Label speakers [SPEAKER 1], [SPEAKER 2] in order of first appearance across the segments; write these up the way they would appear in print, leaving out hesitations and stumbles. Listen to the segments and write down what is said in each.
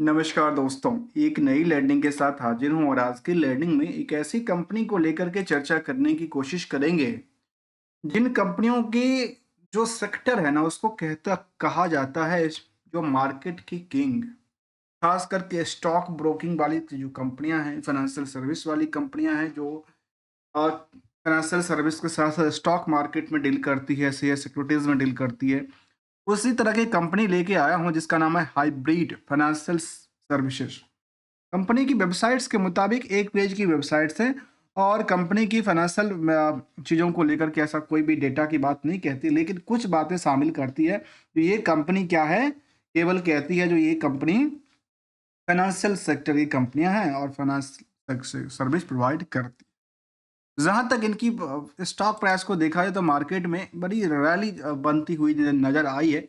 [SPEAKER 1] नमस्कार दोस्तों, एक नई लर्निंग के साथ हाजिर हूं और आज की लर्निंग में एक ऐसी कंपनी को लेकर के चर्चा करने की कोशिश करेंगे जिन कंपनियों की जो सेक्टर है ना उसको कहता कहा जाता है जो मार्केट की किंग। खास करके स्टॉक ब्रोकिंग वाली जो कंपनियां हैं, फाइनेंशियल सर्विस वाली कंपनियां हैं जो फाइनेंशियल सर्विस के साथ साथ स्टॉक मार्केट में डील करती है, शेयर सिक्योरिटीज में डील करती है। उसी तरह की कंपनी लेके आया हूं जिसका नाम है हाइब्रिड फाइनेंशियल सर्विसेज। कंपनी की वेबसाइट्स के मुताबिक एक पेज की वेबसाइट्स हैं और कंपनी की फाइनेंशियल चीज़ों को लेकर के ऐसा कोई भी डेटा की बात नहीं कहती, लेकिन कुछ बातें शामिल करती है। तो ये कंपनी क्या है, केवल कहती है जो ये कंपनी फाइनेंशियल सेक्टर की कंपनियां हैं और फाइनेंस सर्विस प्रोवाइड करती है। जहां तक इनकी स्टॉक प्राइस को देखा जाए तो मार्केट में बड़ी रैली बनती हुई नजर आई है।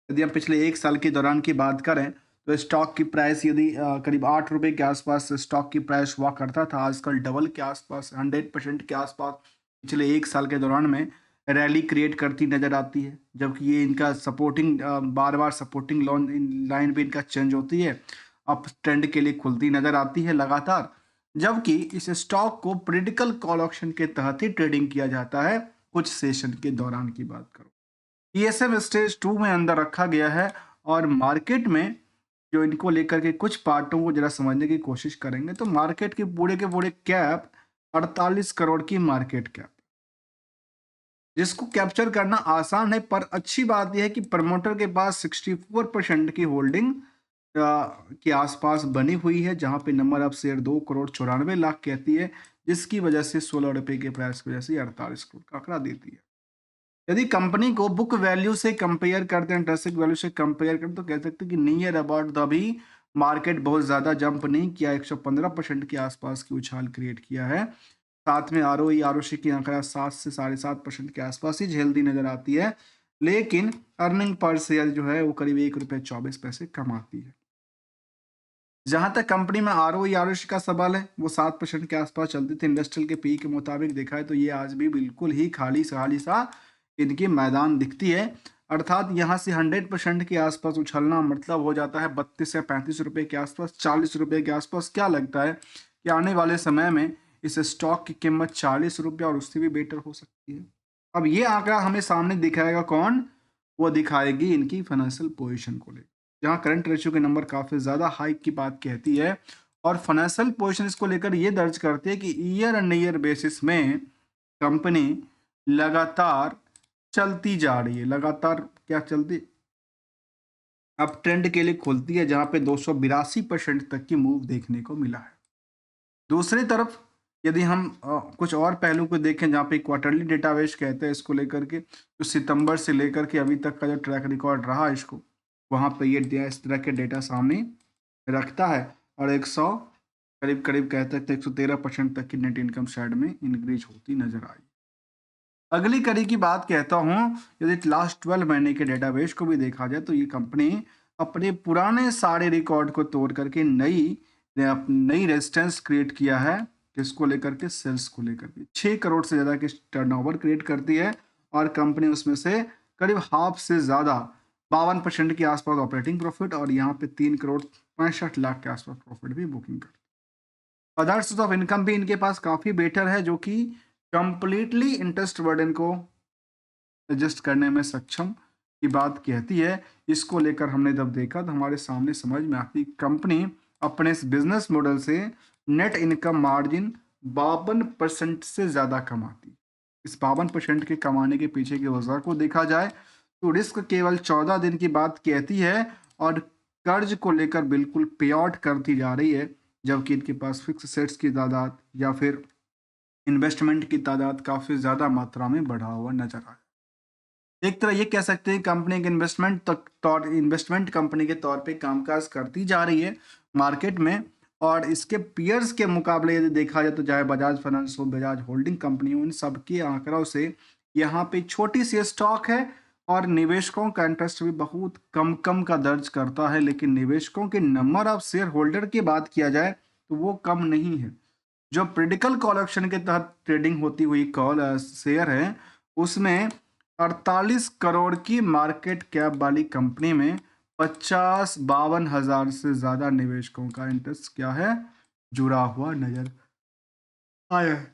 [SPEAKER 1] यदि हम पिछले 1 साल के दौरान की बात करें, तो स्टॉक की प्राइस यदि करीब ₹8 के आसपास स्टॉक की प्राइस हुआ करता था, आजकल डबल के आसपास 100% के आसपास पिछले 1 साल के दौरान में रैली क्रिएट करती नज़र आती है। जबकि ये इनका सपोर्टिंग बार-बार सपोर्टिंग लॉन इन लाइन भी इनका चेंज होती है, अप ट्रेंड के लिए खुलती नज़र आती है लगातार। जबकि इस स्टॉक को क्रिटिकल कॉल ऑप्शन के तहत ही ट्रेडिंग किया जाता है, कुछ सेशन के दौरान की बात करूँ। ईएसएफ स्टेज 2 में अंदर रखा गया है और मार्केट में जो इनको लेकर के कुछ पार्टों को जरा समझने की कोशिश करेंगे तो मार्केट के पूरे कैप 48 करोड़ की मार्केट कैप, जिसको कैप्चर करना आसान है। पर अच्छी बात यह है कि प्रमोटर के पास 64% की होल्डिंग के आसपास बनी हुई है, जहां पे number of share 2 crore 94 lakh कहती है, जिसकी वजह से ₹16 के प्राइस की वजह से 48 करोड़ का आंकड़ा देती है। यदि कंपनी को बुक वैल्यू से कंपेयर करते हैं, इंट्रिंसिक वैल्यू से कंपेयर करते, तो कह सकते हैं कि नियर अबाउट द भी मार्केट बहुत ज़्यादा जंप नहीं किया, 115% के आसपास की उछाल क्रिएट किया है। साथ में आरओई आरओसी की आंकड़ा 7 से 7.5% के आसपास ही झेलती नजर आती है, लेकिन अर्निंग पर शेयर जो है वो करीब ₹1.24 कम आती है। जहां तक कंपनी में आरओई आरओसी का सवाल है, वो 7% के आसपास चलती थी। इंडस्ट्रियल के पी के मुताबिक देखा है तो ये आज भी बिल्कुल ही खाली खाली सा इनकी मैदान दिखती है। अर्थात यहाँ से 100% के आसपास उछलना मतलब हो जाता है 32 से 35 रुपए के आसपास, 40 रुपए के आसपास। क्या लगता है कि आने वाले समय में इस स्टॉक की कीमत 40 रुपये और उससे भी बेटर हो सकती है। अब ये आंकड़ा हमें सामने दिखाएगा कौन, वो दिखाएगी इनकी फाइनेंशियल पोजीशन को लेकर, जहाँ करंट रेशियो के नंबर काफ़ी ज़्यादा हाइक की बात कहती है और फाइनेंशियल पोजीशन इसको लेकर ये दर्ज करती है कि ईयर एंड ईयर बेसिस में कंपनी लगातार चलती जा रही है। लगातार क्या चलती, अब ट्रेंड के लिए खुलती है, जहाँ पे 282% तक की मूव देखने को मिला है। दूसरी तरफ यदि हम कुछ और पहलू को देखें, जहाँ पे क्वार्टरली डेटाबेस कहते हैं इसको लेकर के, तो सितंबर से लेकर के अभी तक का जो ट्रैक रिकॉर्ड रहा इसको, वहाँ पे ये इस तरह के डेटा सामने रखता है और 100 करीब करीब कहते हैं 113% तक की नेट इनकम साइड में इंक्रीज होती नजर आई। अगली कड़ी की बात कहता हूँ, यदि लास्ट 12 महीने के डेटाबेस को भी देखा जाए तो ये कंपनी अपने पुराने सारे रिकॉर्ड को तोड़ करके नई रेजिस्टेंस क्रिएट किया है। किसको लेकर के, सेल्स को लेकर के 6 करोड़ से ज़्यादा की टर्नओवर क्रिएट करती है और कंपनी उसमें से करीब हाफ से ज़्यादा 52% के आसपास ऑपरेटिंग प्रॉफिट और यहाँ पे 3 करोड़ 65 लाख के आसपास प्रॉफिट भी बुकिंग करती है। अदर सोर्स ऑफ इनकम भी इनके पास काफ़ी बेटर है, जो कि कंप्लीटली इंटरेस्ट बर्डन को एडजस्ट करने में सक्षम की बात कहती है। इसको लेकर हमने जब देखा तो हमारे सामने समझ में आती, कंपनी अपने इस बिजनेस मॉडल से नेट इनकम मार्जिन 52% से ज़्यादा कमाती। इस 52% के कमाने के पीछे की वजह को देखा जाए तो रिस्क केवल 14 दिन की बात कहती है और कर्ज को लेकर बिल्कुल पे आउट करती जा रही है, जबकि इनके पास फिक्स सेट्स की तादाद या फिर इन्वेस्टमेंट की तादाद काफ़ी ज़्यादा मात्रा में बढ़ा हुआ नजर आया। एक तरह ये कह सकते हैं कंपनी एक इन्वेस्टमेंट कंपनी के तौर पे कामकाज करती जा रही है मार्केट में। और इसके पीयर्स के मुकाबले यदि देखा जाए तो चाहे बजाज फाइनेंस हो, बजाज होल्डिंग कंपनी हो, इन सब के आंकड़ों से यहाँ पे छोटी सी स्टॉक है और निवेशकों का इंटरेस्ट भी बहुत कम कम का दर्ज करता है। लेकिन निवेशकों के नंबर ऑफ शेयर होल्डर की बात किया जाए तो वो कम नहीं है। जो प्रिडिकल कॉल ऑप्शन के तहत ट्रेडिंग होती हुई कॉल शेयर है, उसमें 48 करोड़ की मार्केट कैप वाली कंपनी में 50-52 हज़ार से ज़्यादा निवेशकों का इंटरेस्ट क्या है, जुड़ा हुआ नज़र आया है।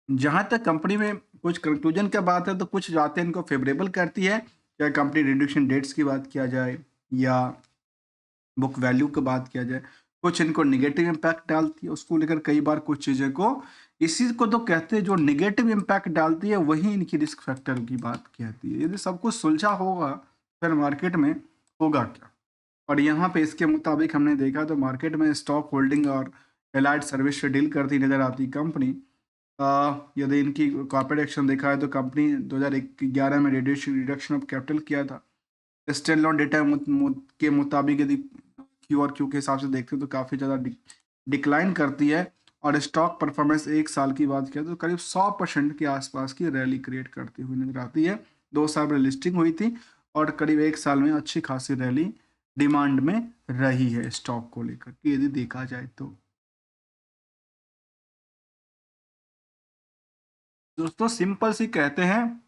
[SPEAKER 1] जहाँ तक कंपनी में कुछ कंक्लूजन का बात है, तो कुछ बातें इनको फ़ेवरेबल करती है, चाहे कंपनी रिडक्शन डेट्स की बात किया जाए या बुक वैल्यू की बात किया जाए। कुछ इनको नेगेटिव इम्पैक्ट डालती है, उसको लेकर कई बार कुछ चीज़ें को इसी को तो कहते हैं, जो नेगेटिव इम्पैक्ट डालती है वही इनकी रिस्क फैक्टर की बात कहती है। यदि सब कुछ सुलझा होगा, फिर मार्केट में होगा क्या? और यहाँ पे इसके मुताबिक हमने देखा तो मार्केट में स्टॉक होल्डिंग और एलाइड सर्विस से डील करती नज़र आती कंपनी। यदि इनकी कॉर्पोरेट एक्शन देखा है तो कंपनी 2011 में रिडक्शन ऑफ कैपिटल किया था। स्टैंड ऑन डेटा के मुताबिक यदि क्यू और क्यू के हिसाब से देखते हैं तो काफ़ी ज़्यादा डिक्लाइन करती है, और स्टॉक परफॉर्मेंस एक साल की बात किया तो करीब 100% के आसपास की रैली क्रिएट करती हुई नजर आती है। 2 साल में लिस्टिंग हुई थी और करीब एक साल में अच्छी खासी रैली डिमांड में रही है स्टॉक को लेकर के यदि देखा जाए तो। दोस्तों सिंपल सी कहते हैं,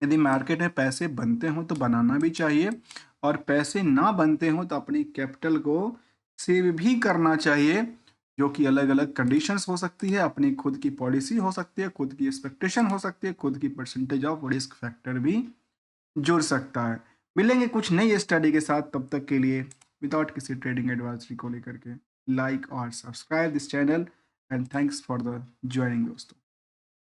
[SPEAKER 1] यदि मार्केट में पैसे बनते हों तो बनाना भी चाहिए, और पैसे ना बनते हों तो अपनी कैपिटल को सेव भी करना चाहिए, जो कि अलग अलग कंडीशंस हो सकती है, अपनी खुद की पॉलिसी हो सकती है, खुद की एक्सपेक्टेशन हो सकती है, खुद की परसेंटेज ऑफ रिस्क फैक्टर भी जुड़ सकता है। मिलेंगे कुछ नई स्टडी के साथ, तब तक के लिए विदाउट किसी ट्रेडिंग एडवाइजरी को लेकर के लाइक और subscribe this channel, and thanks for the joining दोस्तों।